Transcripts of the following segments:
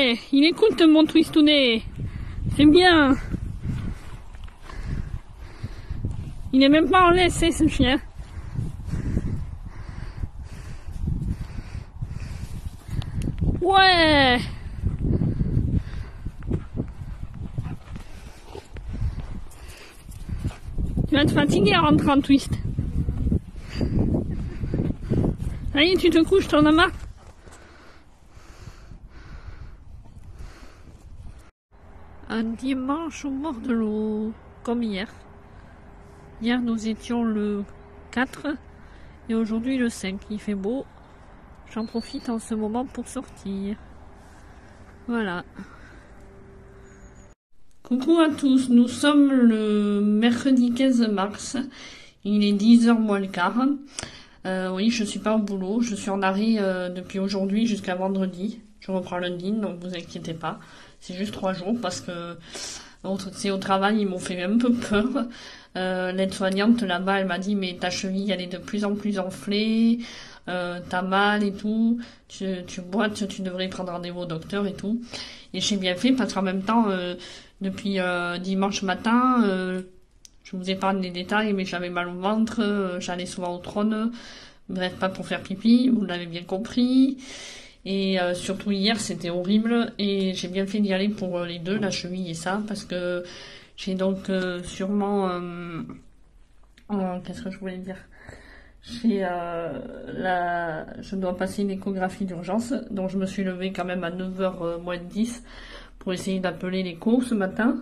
Ouais, il écoute mon twistounet. C'est bien. Il n'est même pas en laisse, ce chien. Ouais. Tu vas te fatiguer en rentrant en twist. Allez, tu te couches, t'en as marre. Un dimanche au bord de l'eau, comme hier. Hier, nous étions le 4 et aujourd'hui le 5. Il fait beau. J'en profite en ce moment pour sortir. Voilà. Coucou à tous, nous sommes le mercredi 15 mars. Il est 10h moins le quart. Oui, je suis pas au boulot. Je suis en arrêt depuis aujourd'hui jusqu'à vendredi. Je reprends lundi, donc vous inquiétez pas. C'est juste 3 jours parce que c'est au travail, ils m'ont fait un peu peur. L'aide-soignante là-bas, elle m'a dit mais ta cheville elle est de plus en plus enflée, t'as mal et tout, tu boites, tu devrais prendre rendez-vous au docteur et tout. Et j'ai bien fait parce qu'en même temps, depuis dimanche matin, je vous épargne les détails, mais j'avais mal au ventre, j'allais souvent au trône, bref, pas pour faire pipi, vous l'avez bien compris. Et surtout hier, c'était horrible et j'ai bien fait d'y aller pour les deux, la cheville et ça, parce que j'ai donc sûrement... qu'est-ce que je voulais dire? Je dois passer une échographie d'urgence, donc je me suis levée quand même à 9h moins 10 pour essayer d'appeler l'écho ce matin.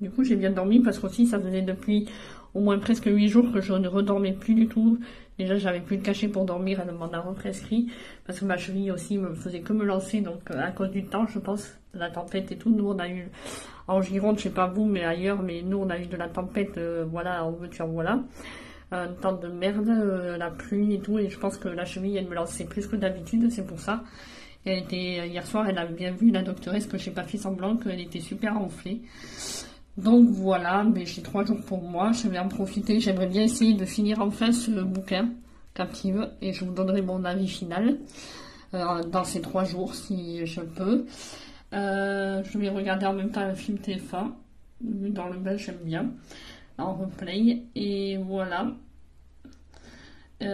Du coup, j'ai bien dormi parce qu'aussi, ça faisait depuis au moins presque 8 jours que je ne redormais plus du tout. Déjà, j'avais plus de cachet pour dormir, elle m'en a represcrit. Parce que ma cheville aussi me faisait que me lancer, donc à cause du temps, je pense, la tempête et tout. Nous, on a eu, en Gironde, je sais pas vous, mais ailleurs, mais nous, on a eu de la tempête, voilà, en veux-tu, en voilà. Un temps de merde, la pluie et tout, et je pense que la cheville, elle me lançait plus que d'habitude, c'est pour ça. Elle était, hier soir, elle avait bien vu, la doctoresse, que j'ai pas fait semblant, qu'elle était super enflée. Donc voilà, mais j'ai 3 jours pour moi, je vais en profiter, j'aimerais bien essayer de finir enfin ce bouquin, Captive, et je vous donnerai mon avis final dans ces 3 jours si je peux. Je vais regarder en même temps un film TF1, dans le bain j'aime bien, en replay, et voilà. Et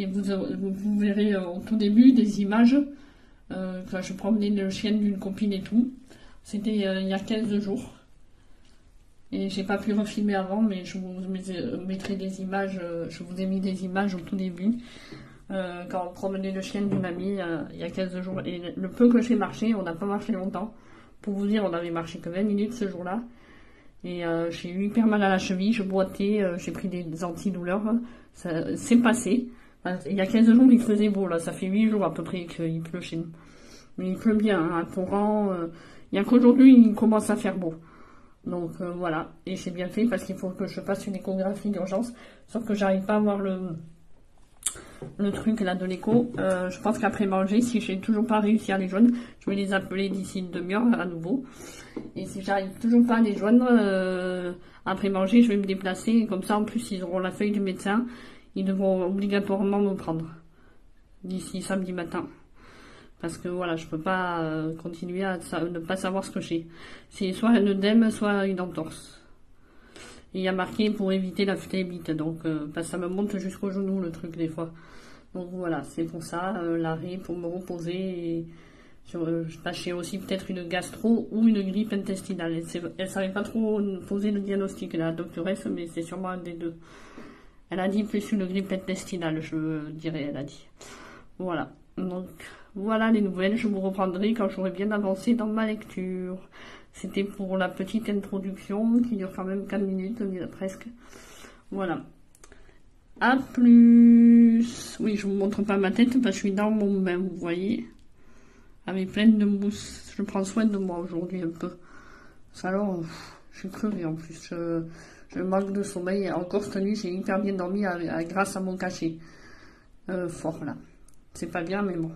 vous verrez au tout début des images. Quand je promenais le chien d'une copine et tout. C'était il y a 15 jours. Et j'ai pas pu refilmer avant, mais je vous mettrai des images. Je vous ai mis des images au tout début. Quand on promenait le chien d'une amie il y a 15 jours. Et le peu que j'ai marché, on n'a pas marché longtemps. Pour vous dire, on avait marché que 20 minutes ce jour-là. Et j'ai eu hyper mal à la cheville, je boitais, j'ai pris des antidouleurs. C'est passé. Il y a 15 jours, il faisait beau, là. Ça fait 8 jours à peu près qu'il pleut chez nous. Mais il pleut bien, hein, un torrent. Il n'y a qu'aujourd'hui, il commence à faire beau. Donc voilà. Et c'est bien fait parce qu'il faut que je fasse une échographie d'urgence. Sauf que j'arrive pas à voir le truc là de l'écho. Je pense qu'après manger, si j'ai toujours pas réussi à les joindre, je vais les appeler d'ici une demi-heure à nouveau. Et si j'arrive toujours pas à les joindre, après manger, je vais me déplacer. Et comme ça, en plus, ils auront la feuille du médecin. Ils devront obligatoirement me prendre d'ici samedi matin. Parce que voilà, je peux pas continuer à ne pas savoir ce que j'ai. C'est soit un œdème, soit une entorse. Et il y a marqué pour éviter la phtébite. Donc, parce que ça me monte jusqu'au genou le truc des fois. Donc voilà, c'est pour ça, l'arrêt pour me reposer. Et je tâchais aussi peut-être une gastro ou une grippe intestinale. Elle savait pas trop poser le diagnostic, la doctoresse, mais c'est sûrement un des deux. Elle a dit plus une grippe intestinale, je dirais, elle a dit. Voilà. Donc, voilà les nouvelles. Je vous reprendrai quand j'aurai bien avancé dans ma lecture. C'était pour la petite introduction qui dure quand même 4 minutes, presque. Voilà. A plus. Oui, je vous montre pas ma tête parce que je suis dans mon bain, vous voyez. Avec plein de mousse. Je prends soin de moi aujourd'hui un peu. Alors, je suis crevée en plus. Je manque de sommeil. Encore cette nuit, j'ai hyper bien dormi grâce à mon cachet. Fort là. C'est pas bien, mais bon.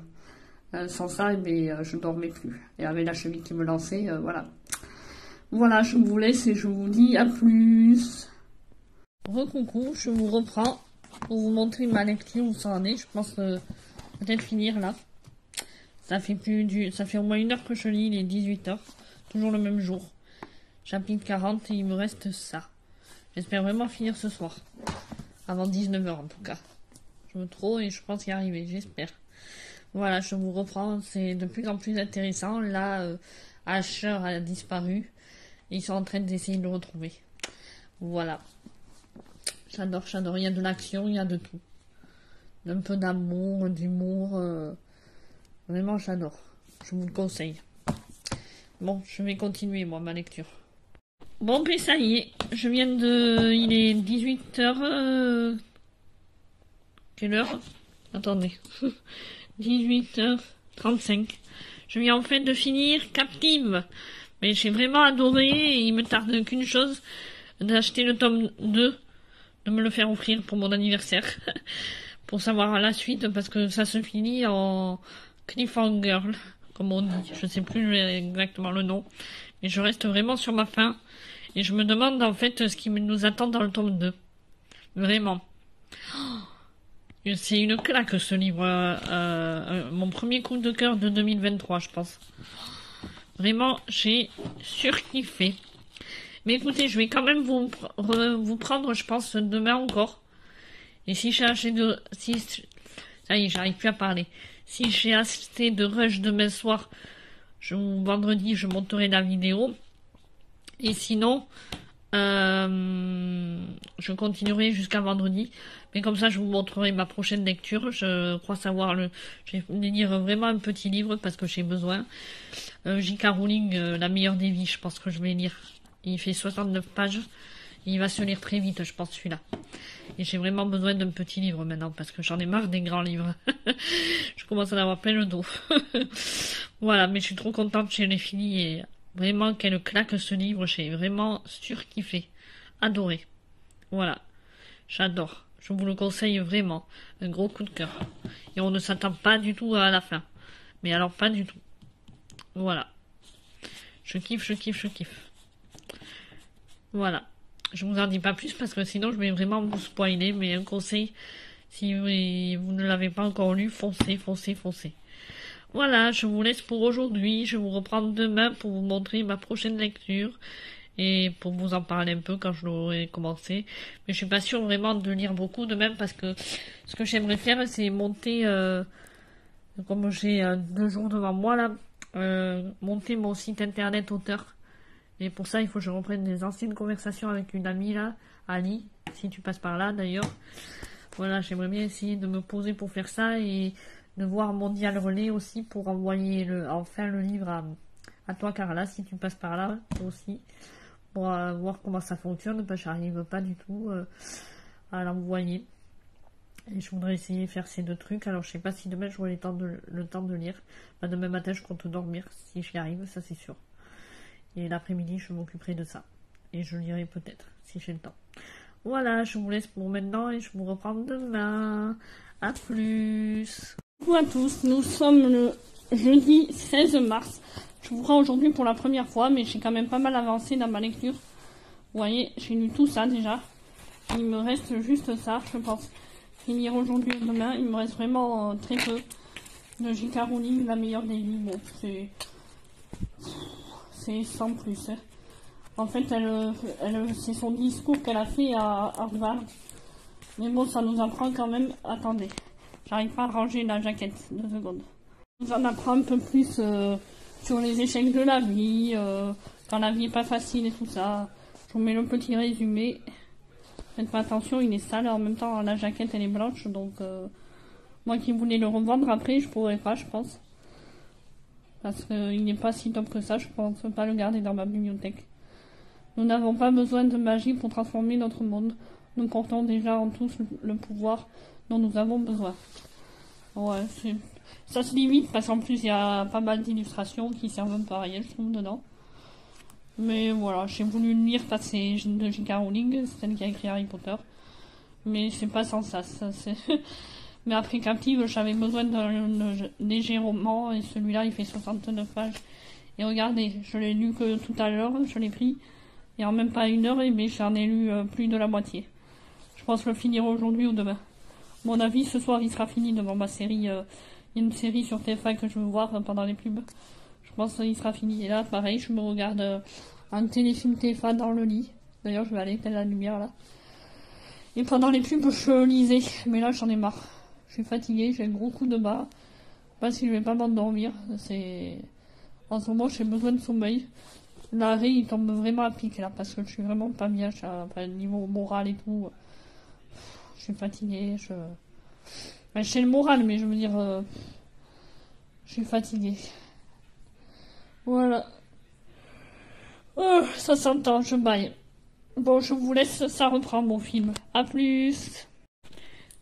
Sans ça, je dormais plus. Et avec la cheville qui me lançait, voilà. Voilà, je vous laisse et je vous dis à plus. Recoucou, je vous reprends pour vous montrer ma lecture où ça en est. Je pense peut-être finir là. Ça fait au moins 1 heure que je lis, il est 18h. Toujours le même jour. Chapitre 40 et il me reste ça. J'espère vraiment finir ce soir. Avant 19h en tout cas. Je veux trop et je pense y arriver, j'espère. Voilà, je vous reprends, c'est de plus en plus intéressant. Là, Asher a disparu. Et ils sont en train d'essayer de le retrouver. Voilà. J'adore. Il y a de l'action, il y a de tout. Un peu d'amour, d'humour. Vraiment, j'adore. Je vous le conseille. Bon, je vais continuer, moi, ma lecture. Bon, puis ça y est. Il est 18h. Quelle heure? Attendez. 18h35. Je viens en fait de finir Captive. Mais j'ai vraiment adoré et il me tarde qu'une chose, d'acheter le tome 2, de me le faire offrir pour mon anniversaire, pour savoir la suite, parce que ça se finit en cliffhanger, comme on dit, je sais plus exactement le nom, mais je reste vraiment sur ma faim, et je me demande en fait ce qui nous attend dans le tome 2. Vraiment. C'est une claque ce livre, mon premier coup de cœur de 2023, je pense. Vraiment, j'ai surkiffé. Mais écoutez, je vais quand même vous prendre, je pense, demain encore. Et si j'ai assez de... ça y est, j'arrive plus à parler. Si j'ai assez de rush demain soir, vendredi, je monterai la vidéo. Et sinon, je continuerai jusqu'à vendredi. Mais comme ça, je vous montrerai ma prochaine lecture. Je crois savoir je vais lire vraiment un petit livre parce que j'ai besoin. J.K. Rowling, La meilleure des vies, je pense que je vais lire. Il fait 69 pages. Il va se lire très vite, je pense, celui-là. Et j'ai vraiment besoin d'un petit livre maintenant parce que j'en ai marre des grands livres. Je commence à en avoir plein le dos. Voilà, mais je suis trop contente, je l'ai fini et vraiment, quelle claque ce livre. J'ai vraiment surkiffé. Adoré. Voilà. J'adore. Je vous le conseille vraiment. Un gros coup de cœur. Et on ne s'attend pas du tout à la fin. Mais alors, pas du tout. Voilà. Je kiffe. Voilà. Je vous en dis pas plus parce que sinon je vais vraiment vous spoiler. Mais un conseil, si vous ne l'avez pas encore lu, foncez. Voilà, je vous laisse pour aujourd'hui. Je vous reprends demain pour vous montrer ma prochaine lecture. Et pour vous en parler un peu quand je l'aurai commencé. Mais je suis pas sûre vraiment de lire beaucoup de même parce que ce que j'aimerais faire c'est monter, comme j'ai 2 jours devant moi là, monter mon site internet auteur. Et pour ça il faut que je reprenne des anciennes conversations avec une amie là, Ali, si tu passes par là d'ailleurs. Voilà, j'aimerais bien essayer de me poser pour faire ça et de voir Mondial Relais aussi pour envoyer enfin le livre à toi Carla si tu passes par là aussi. Pour voir comment ça fonctionne, parce que j'arrive pas du tout à l'envoyer. Et je voudrais essayer de faire ces 2 trucs. Alors je sais pas si demain j'aurai le temps de lire. Enfin, demain matin je compte dormir si j'y arrive, ça c'est sûr. Et l'après-midi je m'occuperai de ça. Et je lirai peut-être si j'ai le temps. Voilà, je vous laisse pour maintenant et je vous reprends demain. A plus. Bonjour à tous, nous sommes le jeudi 16 mars. Je vous prends aujourd'hui pour la première fois, mais j'ai quand même pas mal avancé dans ma lecture. Vous voyez, j'ai lu tout ça déjà. Il me reste juste ça, je pense. Finir aujourd'hui et demain. Il me reste vraiment très peu de J.K. Rowling, La meilleure des vies. Bon, c'est sans plus. Hein. En fait, c'est son discours qu'elle a fait à Harvard. Mais bon, ça nous apprend quand même... Attendez, j'arrive pas à ranger la jaquette. 2 secondes. Ça nous en apprend un peu plus... sur les échecs de la vie, quand la vie est pas facile et tout ça. Je vous mets le petit résumé. Faites pas attention, il est sale. En même temps, la jaquette, elle est blanche. Donc, moi qui voulais le revendre après, je pourrais pas, je pense. Parce qu'il n'est pas si top que ça. Je pense pas le garder dans ma bibliothèque. Nous n'avons pas besoin de magie pour transformer notre monde. Nous portons déjà en tous le pouvoir dont nous avons besoin. Ouais, ça se lit vite parce qu'en plus il y a pas mal d'illustrations qui servent un peu à rien, je trouve, dedans. Mais voilà, j'ai voulu lire parce que c'est de J.K. Rowling, c'est elle qui a écrit Harry Potter. Mais c'est pas sans ça. Mais après Captive, j'avais besoin d'un léger roman et celui-là il fait 69 pages. Et regardez, je l'ai lu que tout à l'heure, je l'ai pris. Et en même pas 1 heure, mais j'en ai lu plus de la moitié. Je pense le finir aujourd'hui ou demain. À mon avis, ce soir, il sera fini devant ma série Il y a une série sur TF1 que je veux voir pendant les pubs. Je pense qu'il sera fini. Et là, pareil, je me regarde un téléfilm TF1 dans le lit. D'ailleurs, je vais aller éteindre la lumière là. Et pendant les pubs, je lisais. Mais là, j'en ai marre. Je suis fatiguée, j'ai un gros coup de barre. Je sais pas si je vais pas m'endormir. En ce moment, j'ai besoin de sommeil. L'arrêt, il tombe vraiment à pic là, parce que je suis vraiment pas bien. Enfin, niveau moral et tout. Je suis fatiguée. Enfin, j'ai le moral, mais je veux dire... je suis fatiguée. Voilà. Oh, ça s'entend, je baille. Bon, je vous laisse, ça reprend mon film. A plus.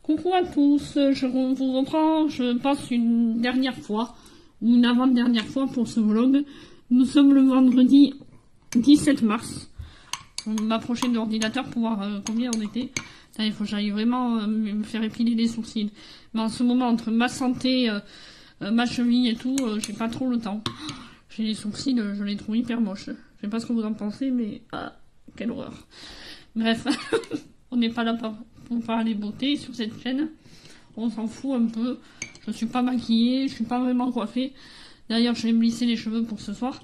Coucou à tous, je vous reprends, je pense une dernière fois, ou une avant-dernière fois pour ce vlog. Nous sommes le vendredi 17 mars. Je vais m'approcher de l'ordinateur pour voir combien on était. Il faut que j'aille vraiment me faire épiler les sourcils. Mais en ce moment, entre ma santé, ma cheville et tout, j'ai pas trop le temps. J'ai les sourcils, je les trouve hyper moches. Je sais pas ce que vous en pensez, mais quelle horreur. Bref, on n'est pas là pour parler beauté sur cette chaîne. On s'en fout un peu. Je suis pas maquillée, je suis pas vraiment coiffée. D'ailleurs, je vais me lisser les cheveux pour ce soir.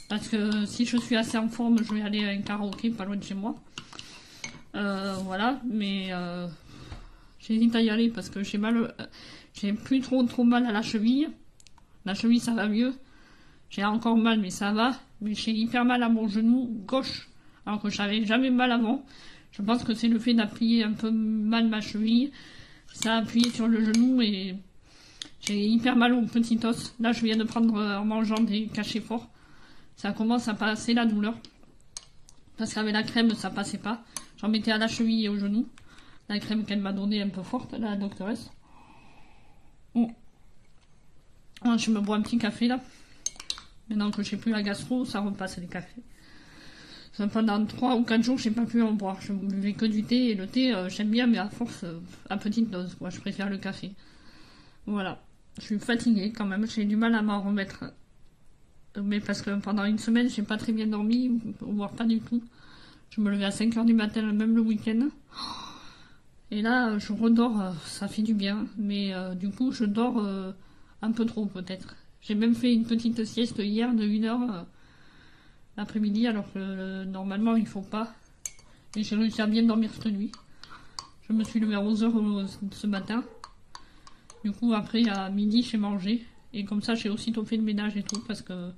Parce que si je suis assez en forme, je vais aller à un karaoké pas loin de chez moi. Voilà, mais j'hésite à y aller parce que j'ai mal. J'ai plus trop mal à la cheville. La cheville, ça va mieux. J'ai encore mal, mais ça va. Mais j'ai hyper mal à mon genou gauche. Alors que j'avais jamais mal avant. Je pense que c'est le fait d'appuyer un peu mal ma cheville. Ça a appuyé sur le genou et j'ai hyper mal au petit os. Là, je viens de prendre en mangeant des cachets forts. Ça commence à passer la douleur. Parce qu'avec la crème, ça passait pas. J'en mettais à la cheville et au genou. La crème qu'elle m'a donnée un peu forte, la doctoresse. Oh. Je me bois un petit café là. Maintenant que j'ai plus la gastro, ça repasse les cafés. Pendant 3 ou 4 jours, j'ai pas pu en boire. Je buvais que du thé et le thé, j'aime bien, mais à force, à petite dose, quoi. Je préfère le café. Voilà. Je suis fatiguée quand même. J'ai du mal à m'en remettre. Mais parce que pendant une semaine, j'ai pas très bien dormi, voire pas du tout. Je me levais à 5 h du matin, même le week-end. Et là, je redors, ça fait du bien. Mais du coup, je dors un peu trop peut-être. J'ai même fait une petite sieste hier de 1 heure l'après-midi, alors que normalement il faut pas. Et j'ai réussi à bien dormir cette nuit. Je me suis levée à 11 h ce matin. Du coup, après, à midi, j'ai mangé. Et comme ça, j'ai aussitôt fait le ménage et tout, parce que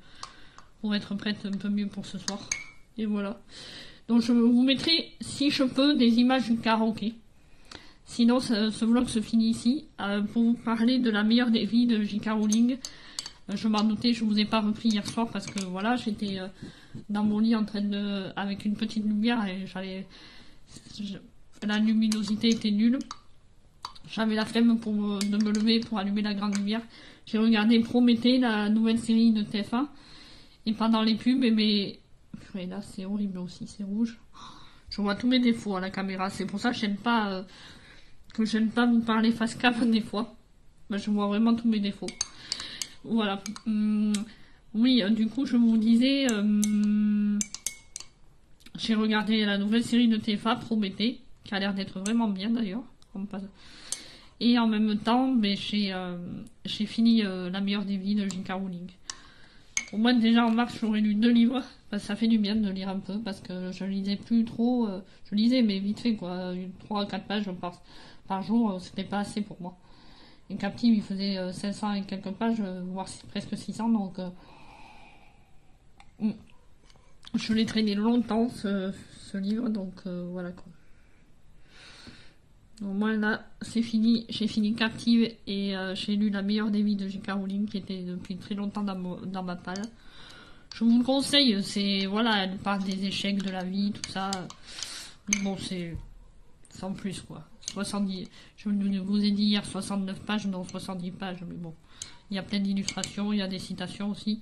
pour être prête un peu mieux pour ce soir. Et voilà. Donc je vous mettrai, si je peux, des images du karaoké. Sinon, ce vlog se finit ici, pour vous parler de la meilleure des vies de J.K. Rowling. Je m'en doutais, je vous ai pas repris hier soir parce que voilà, j'étais dans mon lit en train de, avec une petite lumière et la luminosité était nulle. J'avais la flemme de me lever pour allumer la grande lumière. J'ai regardé Prométhée, la nouvelle série de TF1, et pendant les pubs, et là c'est horrible aussi, c'est rouge. Je vois tous mes défauts à la caméra, c'est pour ça que j'aime pas vous parler face cam des fois. Je vois vraiment tous mes défauts. Voilà. Oui, du coup, je vous disais, j'ai regardé la nouvelle série de TF1, Prométhée, qui a l'air d'être vraiment bien d'ailleurs. Et en même temps, j'ai fini La meilleure des vies de J.K. Rowling. Au moins, déjà en mars, j'aurais lu 2 livres. Ça fait du bien de lire un peu, parce que je lisais plus trop. Je lisais, mais vite fait, quoi. 3 à 4 pages par jour, c'était pas assez pour moi. Et Captive, il faisait 500 et quelques pages, voire presque 600, donc je l'ai traîné longtemps, ce livre, donc voilà quoi. Au moins là, c'est fini, j'ai fini Captive et j'ai lu La meilleure des vies de J.K. Rowling, qui était depuis très longtemps dans ma palle. Je vous le conseille, voilà, elle parle des échecs de la vie, tout ça. Mais bon, c'est sans plus quoi. 70, je vous ai dit hier 69 pages, non 70 pages, mais bon. Il y a plein d'illustrations, il y a des citations aussi.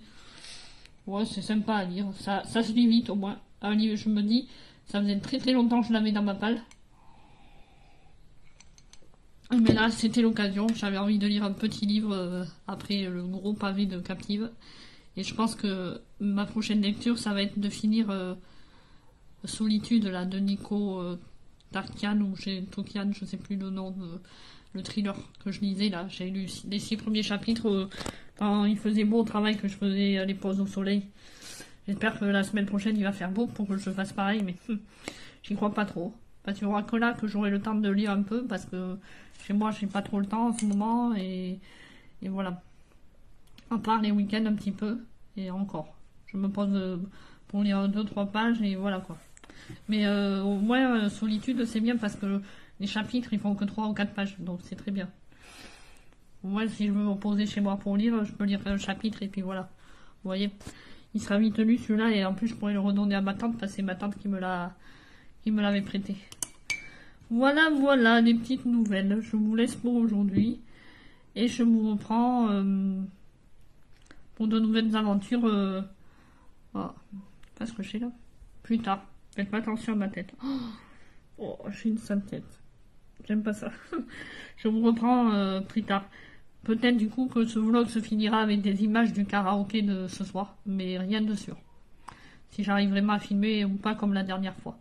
Ouais, c'est sympa à lire, ça se lit vite au moins. Un livre, je me dis, ça faisait très longtemps que je l'avais dans ma palle. Mais là, c'était l'occasion, j'avais envie de lire un petit livre après le gros pavé de Captive. Et je pense que ma prochaine lecture, ça va être de finir Solitude, là, de Nico Tarkian, ou Tokian, je sais plus le nom le thriller que je lisais là. J'ai lu les 6 premiers chapitres quand il faisait beau au travail, que je faisais les pauses au soleil. J'espère que la semaine prochaine il va faire beau pour que je fasse pareil, mais j'y crois pas trop. Parce qu'il y aura que là que j'aurai le temps de lire un peu, parce que chez moi j'ai pas trop le temps en ce moment, et voilà. À part les week-ends un petit peu, et encore. Je me pose pour lire 2-3 pages, et voilà quoi. Mais au moins, Solitude, c'est bien parce que les chapitres, ils font que 3 ou 4 pages, donc c'est très bien. Au moins, si je veux me poser chez moi pour lire, je peux lire un chapitre, et puis voilà. Vous voyez, il sera vite lu celui-là, et en plus, je pourrais le redonner à ma tante, parce que c'est ma tante qui me l'avait prêté. Voilà, voilà, les petites nouvelles. Je vous laisse pour aujourd'hui, et je vous reprends pour de nouvelles aventures. Oh, pas ce que j'ai là. Plus tard. Faites pas attention à ma tête. Oh, j'ai une sale tête. J'aime pas ça. Je vous reprends plus tard. Peut-être du coup que ce vlog se finira avec des images du karaoké de ce soir. Mais rien de sûr. Si j'arrive vraiment à filmer ou pas comme la dernière fois.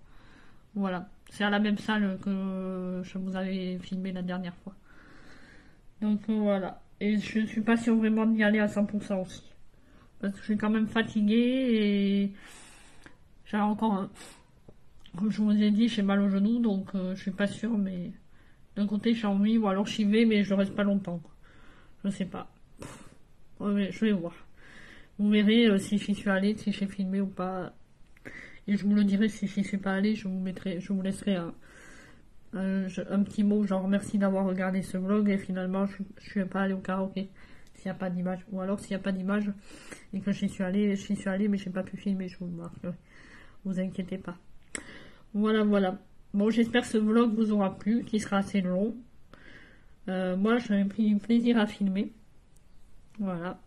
Voilà. C'est à la même salle que je vous avais filmé la dernière fois. Donc voilà. Et je suis pas sûre vraiment d'y aller à 100% aussi. Parce que je suis quand même fatiguée et j'ai encore, comme je vous ai dit, j'ai mal au genou, donc je suis pas sûre, mais d'un côté j'ai envie, ou alors j'y vais, mais je reste pas longtemps. Je sais pas. Ouais, je vais voir. Vous verrez si j'y suis allée, si j'ai filmé ou pas. Et je vous le dirai si j'y suis pas allée, je vous laisserai un petit mot, genre merci d'avoir regardé ce vlog et finalement je suis pas allée au karaoké. S'il n'y a pas d'image, ou alors s'il n'y a pas d'image et que j'y suis allée mais j'ai pas pu filmer, je vous le marque. Vous inquiétez pas. Voilà, voilà. Bon, j'espère que ce vlog vous aura plu, qu'il sera assez long. Moi, j'ai pris plaisir à filmer. Voilà.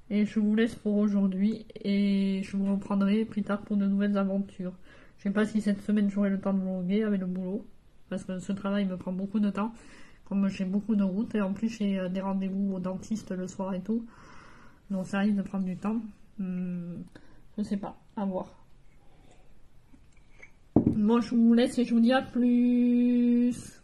Et je vous laisse pour aujourd'hui et je vous reprendrai plus tard pour de nouvelles aventures. Je sais pas si cette semaine j'aurai le temps de vlogger avec le boulot, parce que ce travail me prend beaucoup de temps. Comme j'ai beaucoup de routes et en plus j'ai des rendez-vous au dentiste le soir et tout. Donc ça risque de prendre du temps. Je sais pas, à voir. Bon, je vous laisse et je vous dis à plus.